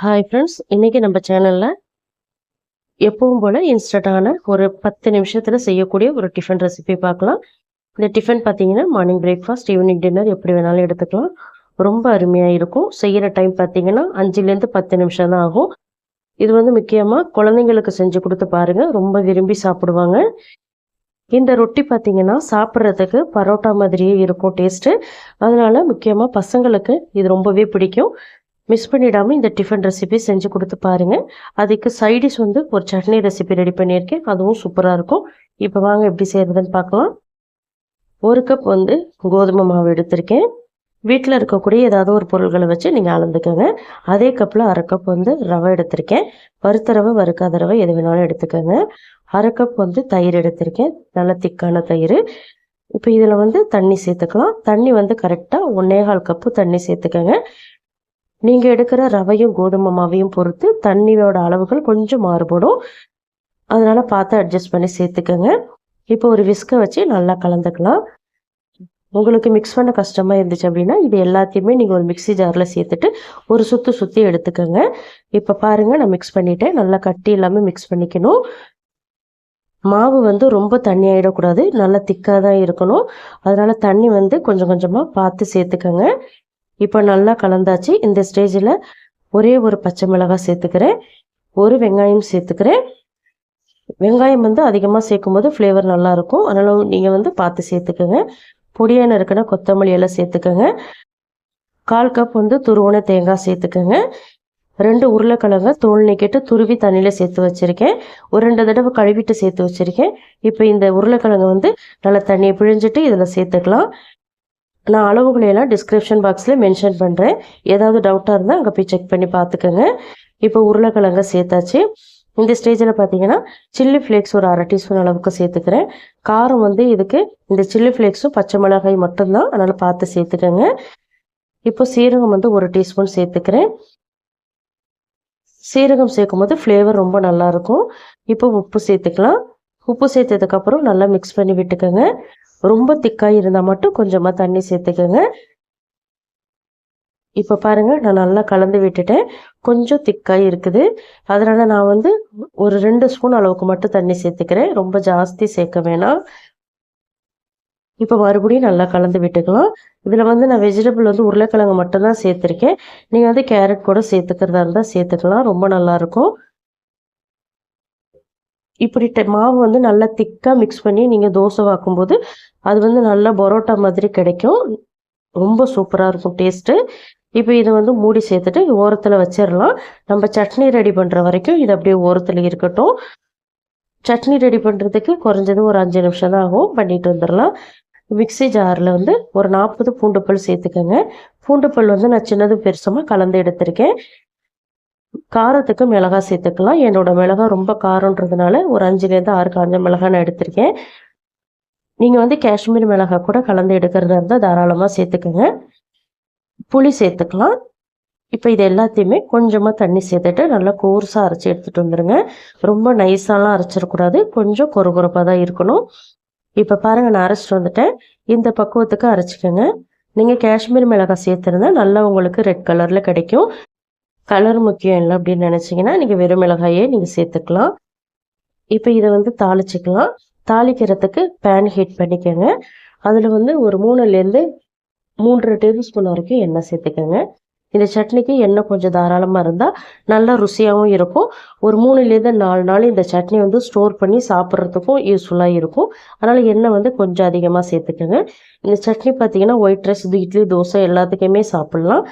Hi friends, இன்னைக்கு நம்ம சேனலில் எப்பவும் போல் இன்ஸ்டண்ட்டான ஒரு 10 நிமிஷத்தில் செய்யக்கூடிய ஒரு டிஃபன் ரெசிபி பார்க்கலாம். இந்த டிஃபன் பார்த்தீங்கன்னா மார்னிங் பிரேக்ஃபாஸ்ட், ஈவினிங் டின்னர் எப்படி வேணாலும் எடுத்துக்கலாம். ரொம்ப அருமையாக இருக்கும். செய்கிற டைம் பார்த்தீங்கன்னா 5லேருந்து 10 நிமிஷம் தான் ஆகும். இது முக்கியமாக குழந்தைங்களுக்கு செஞ்சு கொடுத்து பாருங்கள், ரொம்ப விரும்பி சாப்பிடுவாங்க. இந்த ரொட்டி பார்த்தீங்கன்னா சாப்பிட்றதுக்கு பரோட்டா மாதிரியே இருக்கும் டேஸ்ட்டு. அதனால் முக்கியமாக பசங்களுக்கு இது ரொம்பவே பிடிக்கும். மிஸ் பண்ணிடாமல் இந்த டிஃபன் ரெசிபி செஞ்சு கொடுத்து பாருங்கள். அதுக்கு சைடிஷ் ஒரு சட்னி ரெசிபி ரெடி பண்ணியிருக்கேன், அதுவும் சூப்பராக இருக்கும். இப்போ வாங்க எப்படி செய்கிறதுன்னு பார்க்கலாம். 1 கப் கோதுமை மாவு எடுத்திருக்கேன். வீட்டில் இருக்கக்கூடிய ஏதாவது ஒரு பொருள்களை வச்சு நீங்கள் அளந்துக்கோங்க. அதே கப்பில் 1/2 கப் ரவை எடுத்திருக்கேன். வறுத்த ரவை, வறுக்காத ரவை எது வேணாலும் எடுத்துக்கோங்க. 1/2 கப் தயிர் எடுத்திருக்கேன், நல்ல திக்கான தயிர். இப்போ இதில் தண்ணி சேர்த்துக்கலாம். தண்ணி கரெக்டாக 1/4 கப்பு தண்ணி சேர்த்துக்கோங்க. நீங்கள் எடுக்கிற ரவையும் கோதுமை மாவையும் பொறுத்து தண்ணியோட அளவுகள் கொஞ்சம் மாறுபடும். அதனால் பார்த்து அட்ஜஸ்ட் பண்ணி சேர்த்துக்கோங்க. இப்போ ஒரு விஸ்கை வச்சு நல்லா கலந்துக்கலாம். உங்களுக்கு மிக்ஸ் பண்ண கஷ்டமாக இருந்துச்சு அப்படின்னா இது எல்லாத்தையுமே நீங்கள் ஒரு மிக்ஸி ஜாரில் சேர்த்துட்டு ஒரு சுற்றி எடுத்துக்கோங்க. இப்போ பாருங்கள், நான் மிக்ஸ் பண்ணிவிட்டேன். நல்லா கட்டி இல்லாமல் மிக்ஸ் பண்ணிக்கணும். மாவு ரொம்ப தண்ணி ஆகிடக்கூடாது, நல்லா திக்காக தான் இருக்கணும். அதனால் தண்ணி கொஞ்சம் கொஞ்சமாக பார்த்து சேர்த்துக்கோங்க. இப்போ நல்லா கலந்தாச்சு. இந்த ஸ்டேஜில் ஒரே ஒரு பச்சை மிளகாய் சேர்த்துக்கிறேன், ஒரு வெங்காயம் சேர்த்துக்கிறேன். வெங்காயம் அதிகமாக சேர்க்கும் போது ஃப்ளேவர் நல்லாயிருக்கும். அதனால் நீங்கள் பார்த்து சேர்த்துக்கோங்க. பொடியான இருக்குன்னா கொத்தமல்லி எல்லாம் சேர்த்துக்கோங்க. 1/4 கப் துருவன தேங்காய் சேர்த்துக்கோங்க. 2 உருளைக்கிழங்க தோல் நீக்கிட்டு துருவி தண்ணியில் சேர்த்து வச்சுருக்கேன். ஒரு 2 தடவை கழுவிட்டு சேர்த்து வச்சுருக்கேன். இப்போ இந்த உருளைக்கிழங்கு நல்லா தண்ணியை பிழிஞ்சிட்டு இதில் சேர்த்துக்கலாம். நான் அளவுகளையெல்லாம் டிஸ்கிரிப்ஷன் பாக்ஸில் மென்ஷன் பண்ணுறேன். ஏதாவது டவுட்டாக இருந்தால் அங்கே போய் செக் பண்ணி பார்த்துக்கோங்க. இப்போ உருளைக்கிழங்க சேர்த்தாச்சு. இந்த ஸ்டேஜில் பார்த்தீங்கன்னா சில்லி ஃப்ளேக்ஸ் ஒரு 1/2 டீஸ்பூன் அளவுக்கு சேர்த்துக்கிறேன். காரம் இதுக்கு இந்த சில்லி ஃப்ளேக்ஸும் பச்சை மிளகாய் மட்டும்தான், அதனால் பார்த்து சேர்த்துக்கோங்க. இப்போ சீரகம் 1 டீஸ்பூன் சேர்த்துக்கிறேன். சீரகம் சேர்க்கும் போது ஃப்ளேவர் ரொம்ப நல்லாயிருக்கும். இப்போ உப்பு சேர்த்துக்கலாம். உப்பு சேர்த்ததுக்கப்புறம் நல்லா மிக்ஸ் பண்ணி விட்டுக்கோங்க. ரொம்ப திக்காக இருந்தால் மட்டும் கொஞ்சமாக தண்ணி சேர்த்துக்கோங்க. இப்போ பாருங்கள், நான் நல்லா கலந்து விட்டுட்டேன். கொஞ்சம் திக்காக இருக்குது. அதனால் நான் ஒரு 2 ஸ்பூன் அளவுக்கு மட்டும் தண்ணி சேர்த்துக்கிறேன், ரொம்ப ஜாஸ்தி சேர்க்க வேணாம். இப்போ மறுபடியும் நல்லா கலந்து விட்டுக்கலாம். இதில் நான் வெஜிடபிள் உருளைக்கிழங்கு மட்டும்தான் சேர்த்துருக்கேன். நீங்கள் கேரட் கூட சேர்த்துக்கிறதா இருந்தால் சேர்த்துக்கலாம், ரொம்ப நல்லாயிருக்கும். இப்படி மாவு நல்லா திக்காக மிக்ஸ் பண்ணி நீங்கள் தோசை வாக்கும்போது அது நல்லா பரோட்டா மாதிரி கிடைக்கும். ரொம்ப சூப்பராக இருக்கும் டேஸ்ட்டு. இப்போ இதை மூடி சேர்த்துட்டு ஓரத்தில் வச்சிடலாம். நம்ம சட்னி ரெடி பண்ணுற வரைக்கும் இது அப்படியே ஓரத்தில் இருக்கட்டும். சட்னி ரெடி பண்ணுறதுக்கு குறைஞ்சது ஒரு 5 நிமிஷம் தான் ஆகும், பண்ணிட்டு வந்துடலாம். மிக்ஸி ஜாரில் ஒரு 40 பூண்டு பல் சேர்த்துக்கோங்க. பூண்டு பல் நான் சின்னதும் பெருசுமாக கலந்து எடுத்திருக்கேன். காரத்துக்கு மிளகாய் சேர்த்துக்கலாம். என்னோட மிளகாய் ரொம்ப காரன்றதுனால ஒரு 5லேருந்து 6 காஞ்ச மிளகாய் நான் எடுத்திருக்கேன். நீங்கள் காஷ்மீர் மிளகாய் கூட கலந்து எடுக்கிறதா இருந்தால் தாராளமாக சேர்த்துக்கோங்க. புளி சேர்த்துக்கலாம். இப்போ இது எல்லாத்தையுமே கொஞ்சமாக தண்ணி சேர்த்துட்டு நல்லா கோர்ஸாக அரைச்சி எடுத்துகிட்டு வந்துடுங்க. ரொம்ப நைஸாலாம் அரைச்சிடக்கூடாது, கொஞ்சம் கொரகொரப்பாக தான் இருக்கணும். இப்போ பாருங்கள், நான் அரைச்சிட்டு வந்துட்டேன். இந்த பக்குவத்துக்கு அரைச்சிக்கோங்க. நீங்கள் காஷ்மீர் மிளகாய் சேர்த்துருந்தா நல்லா உங்களுக்கு ரெட் கலரில் கிடைக்கும். கலர் முக்கியம் இல்லை அப்படின்னு நினச்சிங்கன்னா நீங்கள் வெறும் மிளகாயே நீங்கள் சேர்த்துக்கலாம். இப்போ இதை தாளிச்சிக்கலாம். தாளிக்கிறதுக்கு பேன் ஹீட் பண்ணிக்கோங்க. அதில் ஒரு 3லேருந்து 3 டேபிள் ஸ்பூன் வரைக்கும் எண்ணெய் சேர்த்துக்கோங்க. இந்த சட்னிக்கு எண்ணெய் கொஞ்சம் தாராளமாக இருந்தால் நல்லா ருசியாகவும் இருக்கும். ஒரு 3லேருந்து 4 நாள் இந்த சட்னி ஸ்டோர் பண்ணி சாப்பிட்றதுக்கும் யூஸ்ஃபுல்லாக இருக்கும். அதனால் எண்ணெய் கொஞ்சம் அதிகமாக சேர்த்துக்கோங்க. இந்த சட்னி பார்த்தீங்கன்னா ஒயிட் ரைஸ், இட்லி, தோசை எல்லாத்துக்குமே சாப்பிட்லாம்.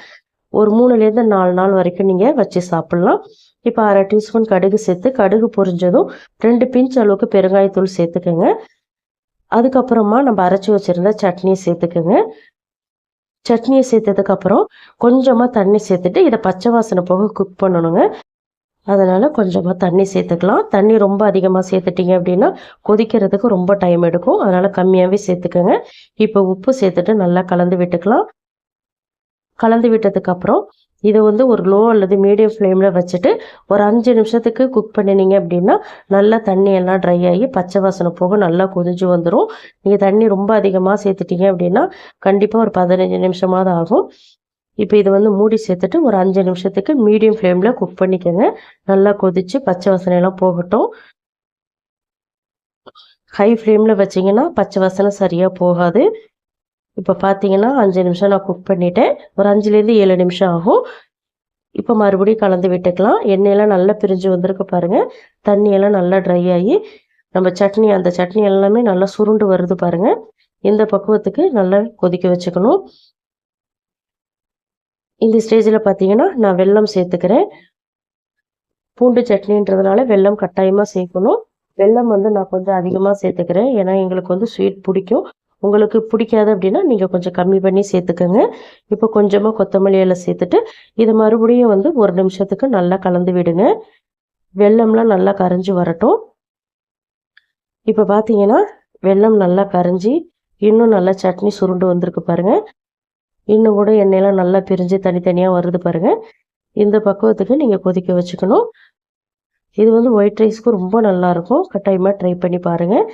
ஒரு 3லேருந்து 4 நாள் வரைக்கும் நீங்கள் வச்சு சாப்பிட்லாம். இப்போ 1/2 டீஸ்பூன் கடுகு சேர்த்து கடுகு பொரிஞ்சதும் 2 பிஞ்ச் அளவுக்கு பெருங்காயத்தூள் சேர்த்துக்கோங்க. அதுக்கப்புறமா நம்ம அரைச்சி வச்சுருந்த சட்னியை சேர்த்துக்கோங்க. சட்னியை சேர்த்ததுக்கப்புறம் கொஞ்சமாக தண்ணி சேர்த்துட்டு இதை பச்சை வாசனை போக குக் பண்ணணுங்க. அதனால் கொஞ்சமாக தண்ணி சேர்த்துக்கலாம். தண்ணி ரொம்ப அதிகமாக சேர்த்துட்டிங்க அப்படின்னா கொதிக்கிறதுக்கு ரொம்ப டைம் எடுக்கும். அதனால் கம்மியாகவே சேர்த்துக்கோங்க. இப்போ உப்பு சேர்த்துட்டு நல்லா கலந்து விட்டுக்கலாம். கலந்து விட்டதுக்கப்புறம் இதை ஒரு லோ அல்லது மீடியம் ஃப்ளேமில் வச்சுட்டு ஒரு 5 நிமிஷத்துக்கு குக் பண்ணினீங்க அப்படின்னா நல்லா தண்ணியெல்லாம் ட்ரை ஆகி பச்சை வாசனை போக நல்லா கொதிஞ்சு வந்துடும். நீங்கள் தண்ணி ரொம்ப அதிகமாக சேர்த்துட்டீங்க அப்படின்னா கண்டிப்பாக ஒரு 15 நிமிஷமாவது ஆகும். இப்போ இது வந்து மூடி சேர்த்துட்டு ஒரு 5 நிமிஷத்துக்கு மீடியம் ஃப்ளேமில் குக் பண்ணிக்கோங்க. நல்லா கொதித்து பச்சை வாசனையெல்லாம் போகட்டும். ஹை ஃப்ளேமில் வச்சிங்கன்னா பச்சை வாசனை சரியாக போகாது. இப்போ பார்த்தீங்கன்னா 5 நிமிஷம் நான் குக் பண்ணிட்டேன். ஒரு 5லேருந்து 7 நிமிஷம் ஆகும். இப்போ மறுபடியும் கலந்து விட்டுக்கலாம். எண்ணெயெல்லாம் நல்லா பிரிஞ்சு வந்திருக்கு பாருங்கள். தண்ணியெல்லாம் நல்லா ட்ரை ஆகி நம்ம அந்த சட்னி எல்லாமே நல்லா சுருண்டு வருது பாருங்கள். இந்த பக்குவத்துக்கு நல்லா கொதிக்க வச்சுக்கணும். இந்த ஸ்டேஜில் பார்த்தீங்கன்னா நான் வெல்லம் சேர்த்துக்கிறேன். பூண்டு சட்னின்றதுனால வெல்லம் கட்டாயமாக சேர்க்கணும். வெல்லம் வந்து நான் கொஞ்சம் அதிகமாக சேர்த்துக்கிறேன். ஏன்னா எங்களுக்கு வந்து ஸ்வீட் பிடிக்கும். உங்களுக்கு பிடிக்காது அப்படின்னா நீங்கள் கொஞ்சம் கம்மி பண்ணி சேர்த்துக்கோங்க. இப்போ கொஞ்சமாக கொத்தமல்லி இலை சேர்த்துட்டு இதை மறுபடியும் வந்து ஒரு நிமிஷத்துக்கு நல்லா கலந்து விடுங்க. வெல்லம்லாம் நல்லா கரைஞ்சி வரட்டும். இப்போ பார்த்தீங்கன்னா வெல்லம் நல்லா கரைஞ்சி இன்னும் நல்லா சட்னி சுருண்டு வந்திருக்கு பாருங்கள். இன்னும் கூட எண்ணெயெல்லாம் நல்லா பிரிஞ்சு தனித்தனியாக வருது பாருங்கள். இந்த பக்குவத்துக்கு நீங்கள் கொதிக்க வச்சுக்கணும். இது வந்து ஒயிட் ரைஸ்க்கு ரொம்ப நல்லாயிருக்கும். கட்டாயமாக ட்ரை பண்ணி பாருங்கள்.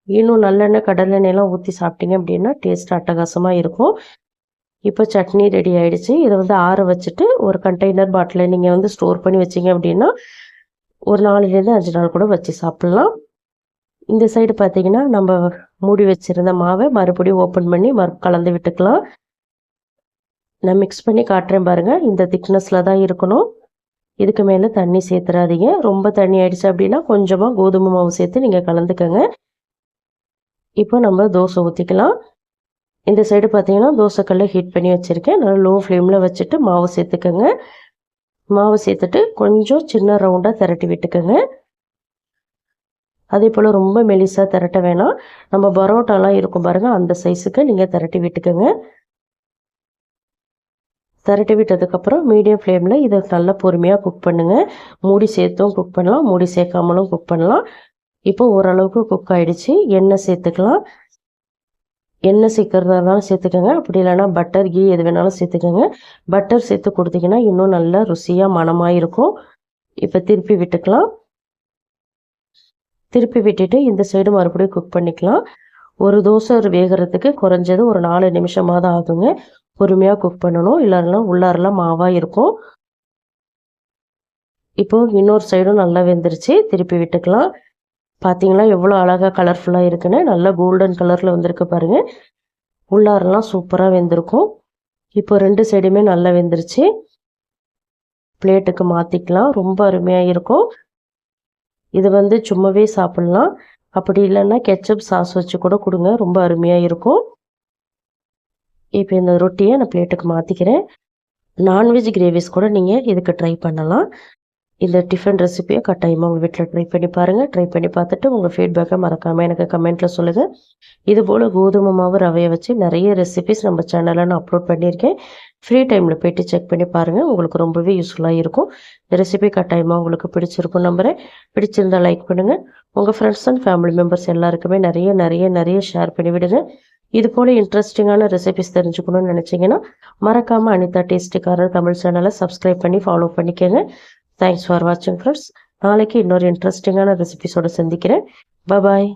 இன்னும் நல்லெண்ணெய் கடலெண்ணெய்லாம் ஊற்றி சாப்பிட்டீங்க அப்படின்னா டேஸ்ட் அட்டகாசமாக இருக்கும். இப்போ சட்னி ரெடி ஆகிடுச்சு. இதை வந்து ஆற வச்சுட்டு ஒரு கண்டெய்னர் பாட்டிலில் நீங்கள் வந்து ஸ்டோர் பண்ணி வச்சிங்க அப்படின்னா ஒரு 4லேருந்து 5 நாள் கூட வச்சு சாப்பிட்லாம். இந்த சைடு பார்த்தீங்கன்னா நம்ம மூடி வச்சுருந்த மாவை மறுபடியும் ஓப்பன் பண்ணி கலந்து விட்டுக்கலாம். நான் மிக்ஸ் பண்ணி காட்டுறேன் பாருங்கள். இந்த திக்னஸில் தான் இருக்கணும். இதுக்கு மேலே தண்ணி சேர்த்துறாதீங்க. ரொம்ப தண்ணி ஆயிடுச்சு அப்படின்னா கொஞ்சமாக கோதுமை மாவு சேர்த்து நீங்கள் கலந்துக்கங்க. இப்போ நம்ம தோசை ஊற்றிக்கலாம். இந்த சைடு பார்த்தீங்கன்னா தோசைக்கல்லை ஹீட் பண்ணி வச்சுருக்கேன். நல்லா லோ ஃப்ளேமில் வச்சுட்டு மாவு சேர்த்துக்கோங்க. மாவு சேர்த்துட்டு கொஞ்சம் சின்ன ரவுண்டாக திரட்டி விட்டுக்கோங்க. அதே போல் ரொம்ப மெலிசாக திரட்ட வேணாம். நம்ம பரோட்டாலாம் இருக்கும் பாருங்கள், அந்த சைஸுக்கு நீங்கள் திரட்டி விட்டுக்கோங்க. திரட்டி விட்டதுக்கப்புறம் மீடியம் ஃப்ளேமில் இதை நல்லா பொறுமையாக குக் பண்ணுங்கள். மூடி சேர்த்தும் குக் பண்ணலாம், மூடி சேர்க்காமலும் குக் பண்ணலாம். இப்போ ஓரளவுக்கு குக் ஆகிடுச்சு. எண்ணெய் சேர்த்துக்கலாம். எண்ணெய் சேர்க்கறதா இருந்தாலும் சேர்த்துக்கோங்க. அப்படி இல்லைனா பட்டர் கீ எது வேணாலும் சேர்த்துக்கோங்க. பட்டர் சேர்த்து கொடுத்தீங்கன்னா இன்னும் நல்லா ருசியாக மணமாக இருக்கும். இப்போ திருப்பி விட்டுக்கலாம். திருப்பி விட்டுட்டு இந்த சைடு மறுபடியும் குக் பண்ணிக்கலாம். ஒரு தோசை வேகிறதுக்கு குறைஞ்சது ஒரு 4 நிமிஷமாக தான் ஆகுங்க. பொறுமையாக குக் பண்ணணும், இல்லைன்னா உள்ளாரெல்லாம் மாவாக இருக்கும். இப்போது இன்னொரு சைடும் நல்லா வெந்துருச்சு. திருப்பி விட்டுக்கலாம். பார்த்தீங்களா எவ்வளோ அழகாக கலர்ஃபுல்லாக இருக்குன்னு. நல்லா கோல்டன் கலரில் வந்திருக்கு பாருங்கள். உள்ளாரெல்லாம் சூப்பராக வெந்திருக்கும். இப்போ 2 சைடுமே நல்லா வெந்துருச்சு. பிளேட்டுக்கு மாற்றிக்கலாம். ரொம்ப அருமையாக இருக்கும். இது வந்து சும்மாவே சாப்பிட்லாம். அப்படி இல்லைன்னா கெச்சப் சாஸ் வச்சு கூட கொடுங்க, ரொம்ப அருமையாக இருக்கும். இப்போ இந்த ரொட்டியை நான் பிளேட்டுக்கு மாற்றிக்கிறேன். நான்வெஜ் கிரேவிஸ் கூட நீங்கள் இதுக்கு ட்ரை பண்ணலாம். இந்த டிஃபன் ரெசிபியை கட்டாயமாக உங்கள் வீட்டில் ட்ரை பண்ணி பாருங்கள். ட்ரை பண்ணி பார்த்துட்டு உங்கள் ஃபீட்பேக்கை மறக்காமல் எனக்கு கமெண்ட்டில் சொல்லுங்கள். இதுபோல் கோதுமை மாவு ரவையை வச்சு நிறைய ரெசிபிஸ் நம்ம சேனலில் நான் அப்லோட் பண்ணியிருக்கேன். ஃப்ரீ டைமில் போய்ட்டு செக் பண்ணி பாருங்கள். உங்களுக்கு ரொம்பவே யூஸ்ஃபுல்லாக இருக்கும். இந்த ரெசிபி கட்டாயமாக உங்களுக்கு பிடிச்சிருக்கும் நம்புகிறேன். பிடிச்சிருந்தால் லைக் பண்ணுங்கள். உங்கள் ஃப்ரெண்ட்ஸ் அண்ட் ஃபேமிலி மெம்பர்ஸ் எல்லாருக்குமே நிறைய ஷேர் பண்ணிவிடுங்க. இது போல் இன்ட்ரெஸ்டிங்கான ரெசிபிஸ் தெரிஞ்சுக்கணும்னு நினச்சிங்கன்னா மறக்காமல் அனிதா டேஸ்டிக்காரர் தமிழ் சேனலை சப்ஸ்கிரைப் பண்ணி ஃபாலோ பண்ணிக்கோங்க. தேங்க்ஸ் ஃபார் வாட்சிங் ஃப்ரெண்ட்ஸ். நாளைக்கு இன்னொரு இன்ட்ரெஸ்டிங்கான ரெசிபிஸோடு சந்திக்கிறேன். பாய்.